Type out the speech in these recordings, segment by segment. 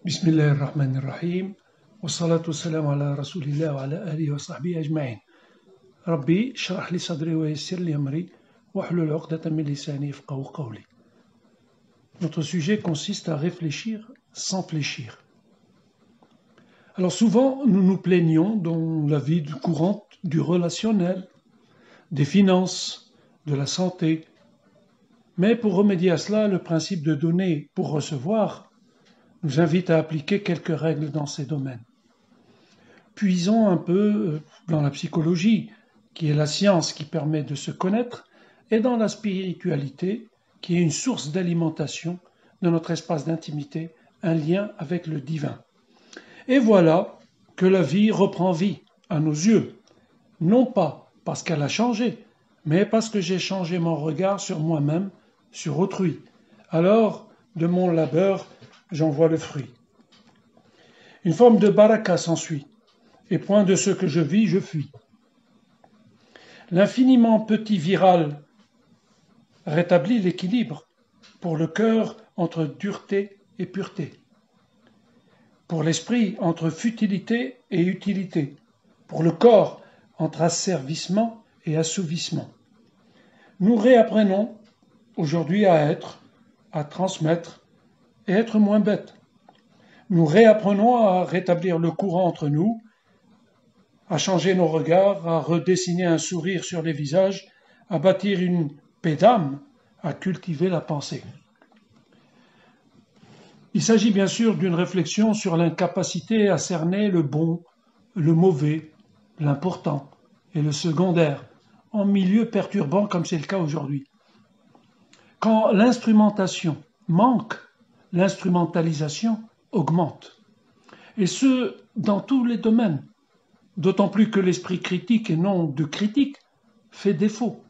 بسم الله الرحمن الرحيم والصلاة والسلام على رسول الله وعلى آله وصحبه أجمعين. ربي اشرح لي صدري ويسر لي أمري واحلل عقدة من لساني يفقهوا قولي. Notre sujet consiste à réfléchir sans fléchir. Alors souvent, nous nous plaignons dans la vie courante du relationnel, des finances, de la santé. Mais pour remédier à cela, le principe de donner pour recevoir nous invite à appliquer quelques règles dans ces domaines. Puisons un peu dans la psychologie, qui est la science qui permet de se connaître, et dans la spiritualité, qui est une source d'alimentation de notre espace d'intimité, un lien avec le divin. Et voilà que la vie reprend vie à nos yeux, non pas parce qu'elle a changé, mais parce que j'ai changé mon regard sur moi-même, sur autrui. Alors, de mon labeur, j'en vois le fruit. Une forme de baraka s'ensuit, et point de ce que je vis, je fuis. L'infiniment petit viral rétablit l'équilibre pour le cœur entre dureté et pureté, pour l'esprit entre futilité et utilité, pour le corps entre asservissement et assouvissement. Nous réapprenons aujourd'hui à être, à transmettre et être moins bêtes. Nous réapprenons à rétablir le courant entre nous, à changer nos regards, à redessiner un sourire sur les visages, à bâtir une paix d'âme, à cultiver la pensée. Il s'agit bien sûr d'une réflexion sur l'incapacité à cerner le bon, le mauvais, l'important et le secondaire, en milieu perturbant comme c'est le cas aujourd'hui. Quand l'instrumentation manque, l'instrumentalisation augmente. Et ce, dans tous les domaines. D'autant plus que l'esprit critique et non de critique fait défaut.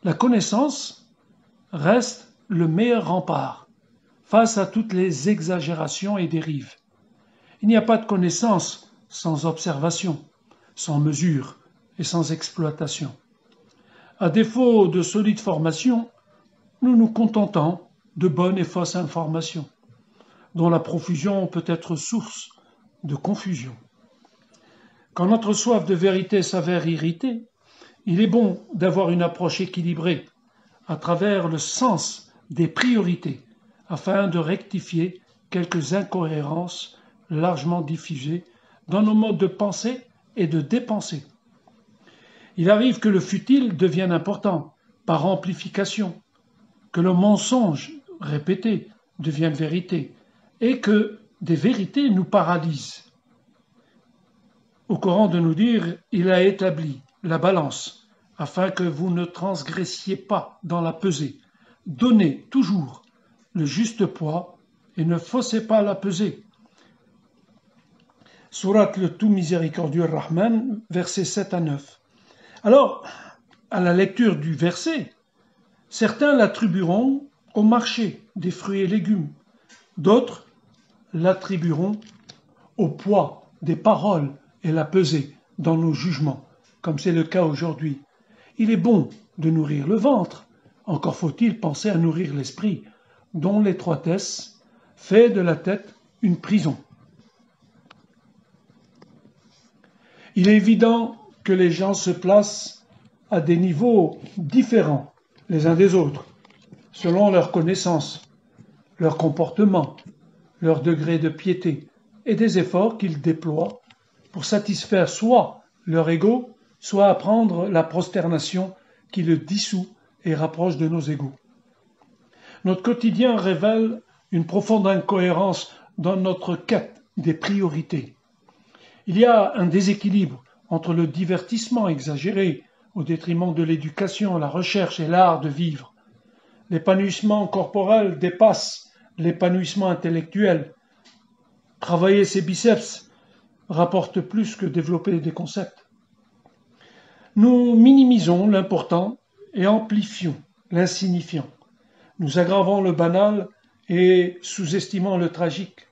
La connaissance reste le meilleur rempart face à toutes les exagérations et dérives. Il n'y a pas de connaissance sans observation, sans mesure et sans exploitation. À défaut de solide formation, nous nous contentons de bonnes et fausses informations, dont la profusion peut être source de confusion. Quand notre soif de vérité s'avère irritée, il est bon d'avoir une approche équilibrée à travers le sens des priorités afin de rectifier quelques incohérences largement diffusées dans nos modes de pensée et de dépenser. Il arrive que le futile devienne important par amplification, que le mensonge répété devienne vérité et que des vérités nous paralysent. Au Coran de nous dire « Il a établi la balance afin que vous ne transgressiez pas dans la pesée. Donnez toujours le juste poids et ne faussez pas la pesée. » Sourate le tout miséricordieux Rahman, versets 7 à 9. Alors, à la lecture du verset, certains l'attribueront au marché des fruits et légumes, d'autres l'attribueront au poids des paroles et la pesée dans nos jugements, comme c'est le cas aujourd'hui. Il est bon de nourrir le ventre, encore faut-il penser à nourrir l'esprit, dont l'étroitesse fait de la tête une prison. Il est évident que les gens se placent à des niveaux différents les uns des autres, selon leur connaissance, leur comportement, leur degré de piété et des efforts qu'ils déploient pour satisfaire soit leur ego, soit apprendre la prosternation qui le dissout et rapproche de nos égos. Notre quotidien révèle une profonde incohérence dans notre quête des priorités. Il y a un déséquilibre entre le divertissement exagéré au détriment de l'éducation, la recherche et l'art de vivre. L'épanouissement corporel dépasse l'épanouissement intellectuel. Travailler ses biceps rapporte plus que développer des concepts. Nous minimisons l'important et amplifions l'insignifiant. Nous aggravons le banal et sous-estimons le tragique.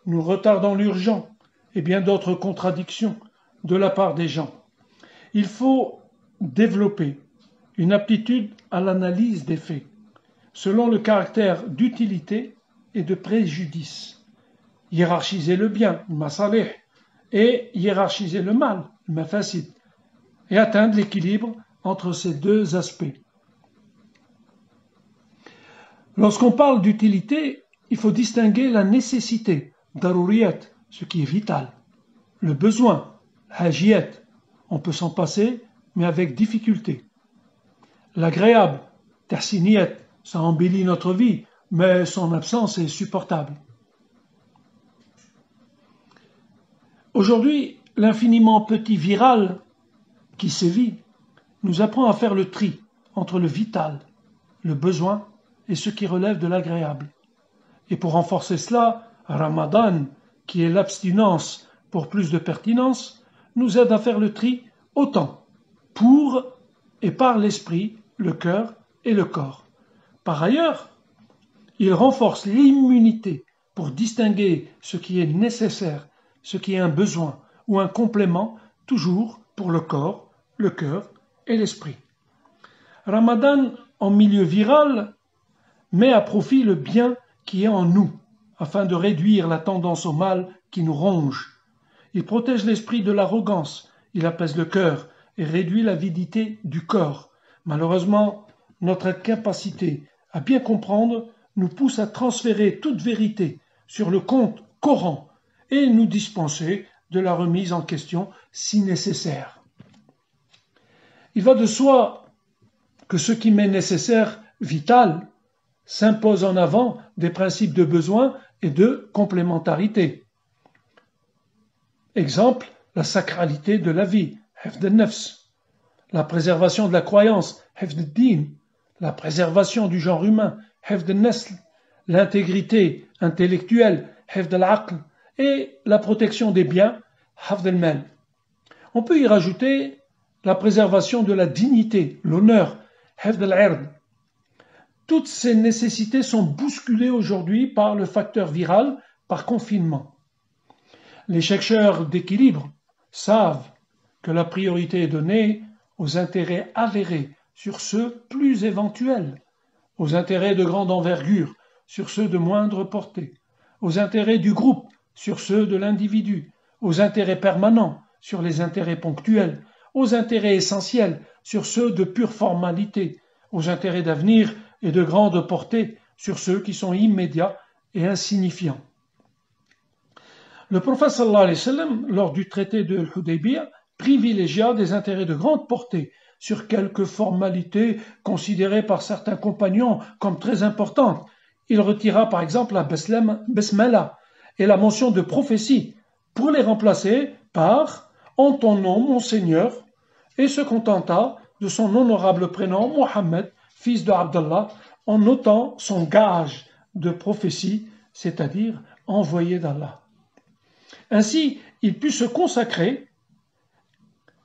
Nous retardons l'urgent et bien d'autres contradictions de la part des gens. Il faut développer une aptitude à l'analyse des faits, selon le caractère d'utilité et de préjudice. hiérarchiser le bien, le masalih, et hiérarchiser le mal, le mafasid, et atteindre l'équilibre entre ces deux aspects. Lorsqu'on parle d'utilité, il faut distinguer la nécessité, daruriyat, ce qui est vital, le besoin, hajiyat, on peut s'en passer, mais avec difficulté. L'agréable, tahsiniyat, ça embellit notre vie, mais son absence est supportable. Aujourd'hui, l'infiniment petit viral qui sévit nous apprend à faire le tri entre le vital, le besoin et ce qui relève de l'agréable. Et pour renforcer cela, Ramadan, qui est l'abstinence pour plus de pertinence, nous aide à faire le tri autant pour et par l'esprit, le cœur et le corps. Par ailleurs, il renforce l'immunité pour distinguer ce qui est nécessaire, ce qui est un besoin ou un complément, toujours pour le corps, le cœur et l'esprit. Ramadan, en milieu viral, met à profit le bien qui est en nous, afin de réduire la tendance au mal qui nous ronge. Il protège l'esprit de l'arrogance, il apaise le cœur et réduit l'avidité du corps. Malheureusement, notre incapacité à bien comprendre nous pousse à transférer toute vérité sur le compte Coran et nous dispenser de la remise en question si nécessaire. Il va de soi que ce qui m'est nécessaire, vital, s'impose en avant des principes de besoin et de complémentarité. Exemple, la sacralité de la vie, hifd al-nafs, la préservation de la croyance, hifd al-din, la préservation du genre humain, hifd al-nasl, l'intégrité intellectuelle, hifd al-aql, et la protection des biens, hifd al-mal. On peut y rajouter la préservation de la dignité, l'honneur, hifd al-ird. Toutes ces nécessités sont bousculées aujourd'hui par le facteur viral, par confinement. Les chercheurs d'équilibre savent que la priorité est donnée aux intérêts avérés sur ceux plus éventuels, aux intérêts de grande envergure sur ceux de moindre portée, aux intérêts du groupe sur ceux de l'individu, aux intérêts permanents sur les intérêts ponctuels, aux intérêts essentiels sur ceux de pure formalité, aux intérêts d'avenir et de grande portée sur ceux qui sont immédiats et insignifiants. Le prophète sallallahu alayhi wa sallam, lors du traité de Hudaybiyah, privilégia des intérêts de grande portée sur quelques formalités considérées par certains compagnons comme très importantes. Il retira par exemple la Basmala et la mention de prophétie pour les remplacer par « En ton nom, mon Seigneur » et se contenta de son honorable prénom Mohammed, fils de Abdallah, en notant son gage de prophétie, c'est-à-dire envoyé d'Allah. Ainsi, il put se consacrer,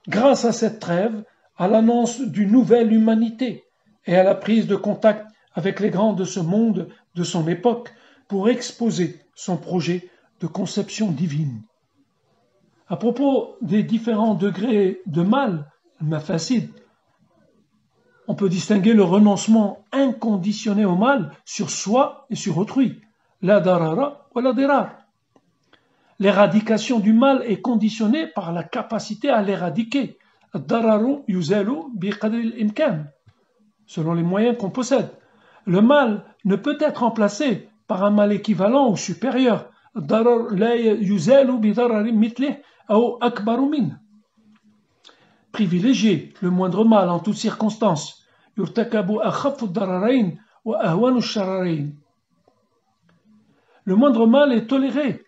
grâce à cette trêve, à l'annonce d'une nouvelle humanité et à la prise de contact avec les grands de ce monde de son époque pour exposer son projet de conception divine. À propos des différents degrés de mal, le mafasid, on peut distinguer le renoncement inconditionné au mal sur soi et sur autrui, la darara ou la dirar. L'éradication du mal est conditionnée par la capacité à l'éradiquer. Ad-dararu yuzalu bi qadri al-imkan, selon les moyens qu'on possède. Le mal ne peut être remplacé par un mal équivalent ou supérieur. Ad-darar la yuzalu bi dararin mithlih ou akbaru min. Privilégier le moindre mal en toutes circonstances. Yurtakabu akhaffu ad-dararain wa ahwanu ash-shararain. Le moindre mal est toléré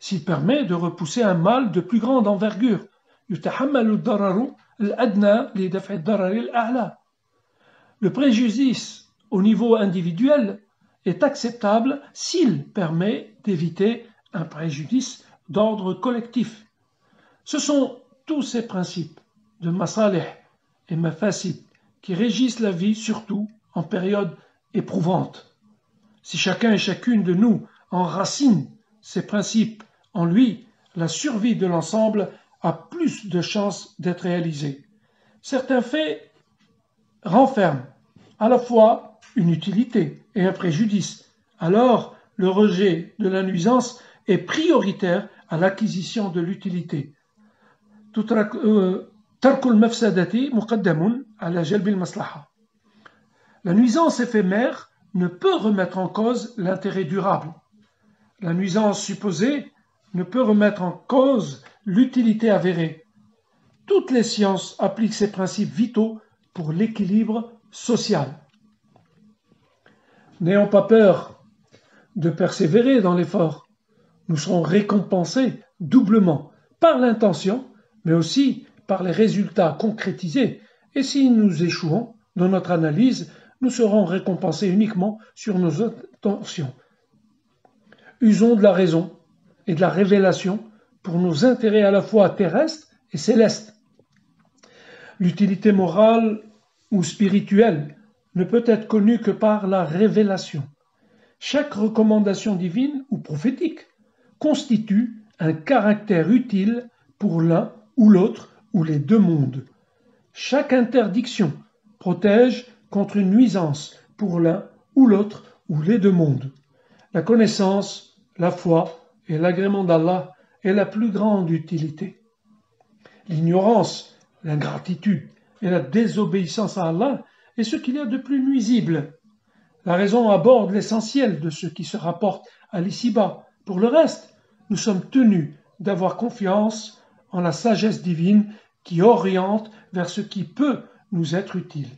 s'il permet de repousser un mal de plus grande envergure. يتحمل الضرر الأدنى لدفع الضرر الأعلى. Le préjudice au niveau individuel est acceptable s'il permet d'éviter un préjudice d'ordre collectif. Ce sont tous ces principes de masalih et mafasid qui régissent la vie, surtout en période éprouvante. Si chacun et chacune de nous enracine ces principes en lui, la survie de l'ensemble a plus de chances d'être réalisée. Certains faits renferment à la fois une utilité et un préjudice. Alors, le rejet de la nuisance est prioritaire à l'acquisition de l'utilité. La nuisance éphémère ne peut remettre en cause l'intérêt durable. La nuisance supposée ne peut remettre en cause l'utilité avérée. Toutes les sciences appliquent ces principes vitaux pour l'équilibre social. N'ayons pas peur de persévérer dans l'effort. Nous serons récompensés doublement par l'intention, mais aussi par les résultats concrétisés. Et si nous échouons dans notre analyse, nous serons récompensés uniquement sur nos intentions. Usons de la raison et de la révélation pour nos intérêts à la fois terrestres et célestes. L'utilité morale ou spirituelle ne peut être connue que par la révélation. Chaque recommandation divine ou prophétique constitue un caractère utile pour l'un ou l'autre ou les deux mondes. Chaque interdiction protège contre une nuisance pour l'un ou l'autre ou les deux mondes. La connaissance, la foi et l'agrément d'Allah est la plus grande utilité. L'ignorance, l'ingratitude et la désobéissance à Allah est ce qu'il y a de plus nuisible. La raison aborde l'essentiel de ce qui se rapporte à l'ici-bas. Pour le reste, nous sommes tenus d'avoir confiance en la sagesse divine qui oriente vers ce qui peut nous être utile.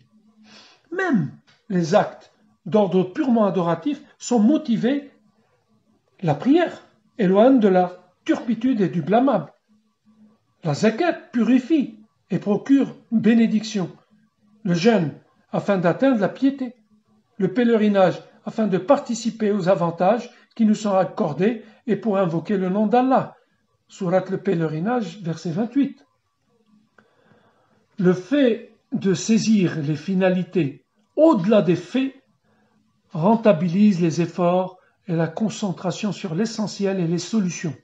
Même les actes d'ordre purement adoratif sont motivés. La prière éloigne de la turpitude et du blâmable. La zakat purifie et procure bénédiction. Le jeûne afin d'atteindre la piété. Le pèlerinage afin de participer aux avantages qui nous sont accordés et pour invoquer le nom d'Allah. Sourate le pèlerinage, verset 28. Le fait de saisir les finalités au-delà des faits rentabilise les efforts et la concentration sur l'essentiel et les solutions.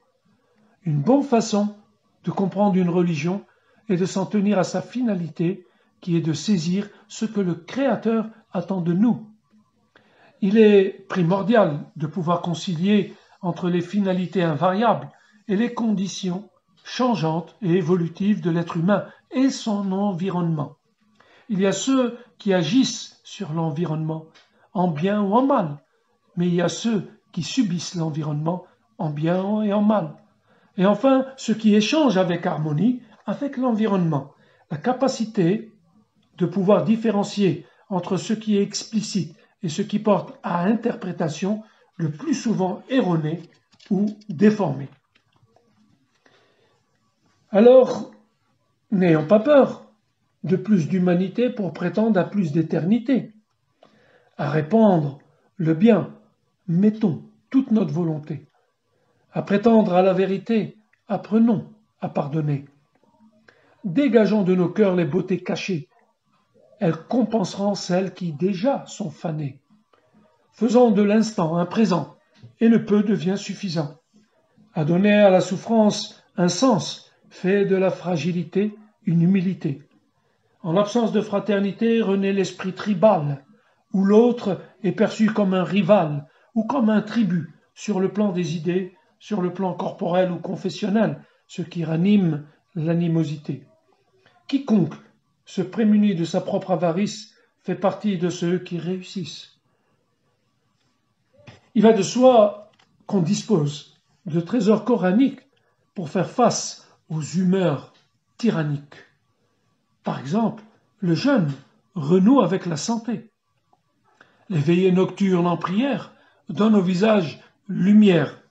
Une bonne façon de comprendre une religion est de s'en tenir à sa finalité, qui est de saisir ce que le Créateur attend de nous. Il est primordial de pouvoir concilier entre les finalités invariables et les conditions changeantes et évolutives de l'être humain et son environnement. Il y a ceux qui agissent sur l'environnement, en bien ou en mal, mais il y a ceux qui subissent l'environnement en bien et en mal. Et enfin, ceux qui échangent avec harmonie avec l'environnement. La capacité de pouvoir différencier entre ce qui est explicite et ce qui porte à interprétation, le plus souvent erronée ou déformée. Alors, n'ayons pas peur de plus d'humanité pour prétendre à plus d'éternité. À répandre le bien, mettons toute notre volonté. À prétendre à la vérité, apprenons à pardonner. Dégageons de nos cœurs les beautés cachées. Elles compenseront celles qui déjà sont fanées. Faisons de l'instant un présent, et le peu devient suffisant. À donner à la souffrance un sens fait de la fragilité une humilité. En l'absence de fraternité renaît l'esprit tribal, où l'autre est perçu comme un rival ou comme un tribut sur le plan des idées, sur le plan corporel ou confessionnel, ce qui ranime l'animosité. Quiconque se prémunit de sa propre avarice fait partie de ceux qui réussissent. Il va de soi qu'on dispose de trésors coraniques pour faire face aux humeurs tyranniques. Par exemple, le jeûne renoue avec la santé. Les veillées nocturnes en prière donnent au visage lumière.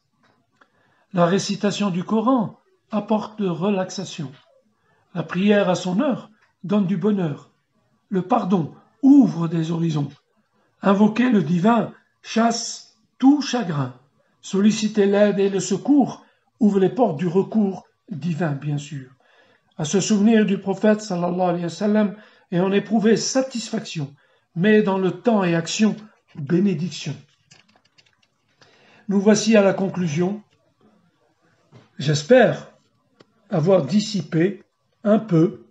La récitation du Coran apporte de relaxation. La prière à son heure donne du bonheur. Le pardon ouvre des horizons. Invoquer le divin chasse tout chagrin. Solliciter l'aide et le secours ouvre les portes du recours divin, bien sûr. À se souvenir du prophète sallallahu alayhi wa sallam et en éprouver satisfaction, mais dans le temps et action, bénédiction. Nous voici à la conclusion. J'espère avoir dissipé un peu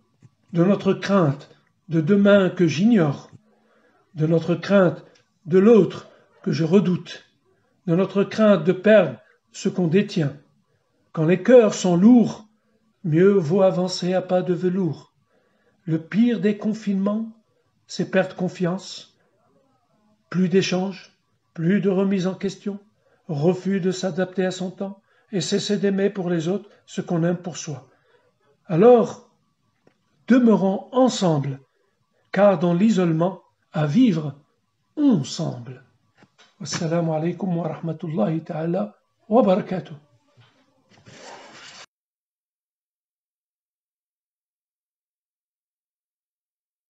de notre crainte de demain que j'ignore, de notre crainte de l'autre que je redoute, de notre crainte de perdre ce qu'on détient. Quand les cœurs sont lourds, mieux vaut avancer à pas de velours. Le pire des confinements, c'est perdre confiance. Plus d'échanges, plus de remise en question, refus de s'adapter à son temps et cesser d'aimer pour les autres ce qu'on aime pour soi. Alors, demeurons ensemble, car dans l'isolement, à vivre, on semble. Wassalamu alaikum wa rahmatullahi ta'ala wa barakatuh.